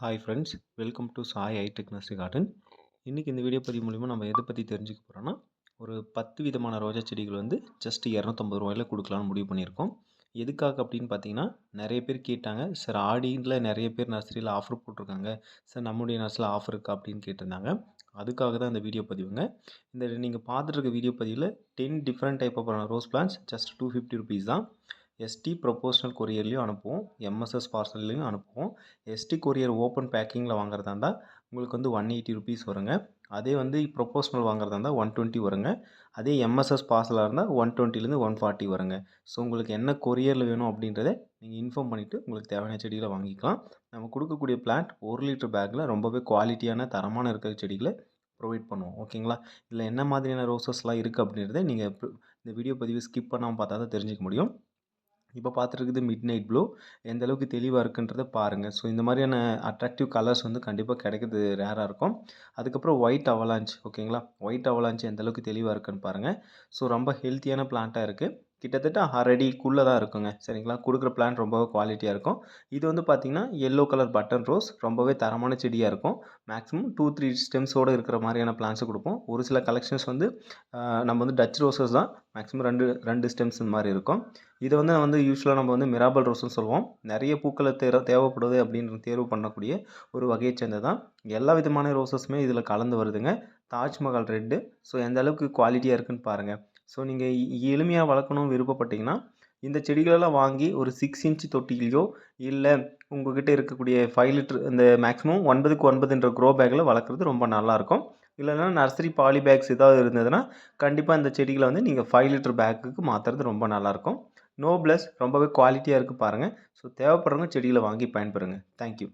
Hi friends, welcome to Sai hi tech nursery garden. இன்றைக்கி இந்த video பதிவு மூலிமா நம்ம எதை பற்றி தெரிஞ்சுக்க போகிறோன்னா, ஒரு 10 விதமான ரோஜா செடிகள் வந்து ஜஸ்ட் ரூ. 250 கொடுக்கலான்னு முடிவு பண்ணியிருக்கோம். எதுக்காக அப்படின்னு பார்த்தீங்கன்னா, நிறைய பேர் கேட்டாங்க, சார் ஆடியில் நிறைய பேர் நர்சரியில் ஆஃபர் போட்டிருக்காங்க, சார் நம்முடைய நர்சரியில் ஆஃபர் இருக்கா அப்படின்னு கேட்டிருந்தாங்க. அதுக்காக தான் இந்த வீடியோ பதிவுங்க. இந்த நீங்கள் பார்த்துட்டு வீடியோ பதிவில் 10 different type of rose plants just ₹250 தான். எஸ்டி ப்ரொபோஷனல் கொரியர்லேயும் அனுப்புவோம், எம்எஸ்எஸ் பார்சல்லையும் அனுப்புவோம். எஸ்டி கொரியர் ஓப்பன் பேக்கிங்கில் வாங்குறதா இருந்தால் உங்களுக்கு வந்து ₹180 வருங்க. அதே வந்து ப்ரொபோஷனல் வாங்குறதா இருந்தால் 120 வருங்க. அதே எம்எஸ்எஸ் பார்சலாக இருந்தால் 120லேருந்து 140 வருங்க. ஸோ உங்களுக்கு என்ன கொரியரில் வேணும் அப்படின்றத நீங்கள் இன்ஃபார்ம் பண்ணிவிட்டு உங்களுக்கு தேவையான செடிகளை வாங்கிக்கலாம். நம்ம கொடுக்கக்கூடிய பிளான்ட் 1 லிட்டர் பேக்கில் ரொம்பவே குவாலிட்டியான தரமான இருக்கிற செடிகளை ப்ரொவைட் பண்ணுவோம். ஓகேங்களா? இதில் என்ன மாதிரியான ரோசஸ்லாம் இருக்குது அப்படின்றத நீங்கள் இந்த வீடியோ பதிவு ஸ்கிப் பண்ணாமல் பார்த்தா தான் தெரிஞ்சுக்க முடியும். இப்போ பார்த்துருக்குது மிட் நைட் ப்ளூ, எந்த அளவுக்கு தெளிவாக இருக்குன்றதை பாருங்கள். ஸோ இந்த மாதிரியான அட்ராக்டிவ் கலர்ஸ் வந்து கண்டிப்பாக கிடைக்கிறது ரேராக இருக்கும். அதுக்கப்புறம் ஒயிட் அவலாஞ்ச், ஓகேங்களா? ஒயிட் அவலாஞ்ச் எந்த அளவுக்கு தெளிவாக இருக்குன்னு பாருங்கள். ஸோ ரொம்ப ஹெல்த்தியான பிளான்ட்டாக இருக்குது. கிட்டத்தட்ட 1/2 அடிக்குள்ளே தான் இருக்குங்க, சரிங்களா? கொடுக்குற பிளான்ட் ரொம்பவே குவாலிட்டியாக இருக்கும். இது வந்து பார்த்திங்கன்னா எல்லோ கலர் பட்டன் ரோஸ், ரொம்பவே தரமான செடியாக இருக்கும். மேக்ஸிமம் 2-3 ஸ்டெம்ஸோடு இருக்கிற மாதிரியான பிளான்ஸை கொடுப்போம். ஒரு சில கலெக்ஷன்ஸ் வந்து நம்ம வந்து டச் ரோசஸ் தான் மேக்ஸிமம் 2 ஸ்டெம்ஸ் இந்த மாதிரி இருக்கும். இதை வந்து யூஸ்வலாக நம்ம வந்து மிராபல் ரோஸ்னு சொல்லுவோம். நிறைய பூக்களை தேவைப்படுது அப்படின்னு தேர்வு பண்ணக்கூடிய ஒரு வகையை சேர்ந்தது தான். எல்லா விதமான ரோசஸுமே இதில் கலந்து வருதுங்க. தாஜ்மஹால் ரெட்டு, ஸோ எந்த அளவுக்கு குவாலிட்டியாக இருக்குன்னு பாருங்கள். ஸோ நீங்கள் எளிமையாக வளர்க்கணும்னு விருப்பப்பட்டீங்கன்னா இந்த செடிகளெல்லாம் வாங்கி ஒரு 6 இன்ச் தொட்டிலையோ இல்லை உங்கள்கிட்ட இருக்கக்கூடிய 5 லிட்டர் இந்த மேக்ஸிமம் 9x9 க்ரோ பேக்கில் வளர்க்குறது ரொம்ப நல்லாயிருக்கும். இல்லைனா நர்சரி பாலி பேக்ஸ் ஏதாவது இருந்ததுன்னா கண்டிப்பாக இந்த செடிகளை வந்து நீங்கள் 5 லிட்டர் பேக்குக்கு மாற்றுறது ரொம்ப நல்லாயிருக்கும். நோப்ளஸ் ரொம்பவே குவாலிட்டியாக இருக்குது பாருங்கள். ஸோ தேவைப்படுறவங்க செடிகளை வாங்கி பயன்பெறுங்க. தேங்க்யூ.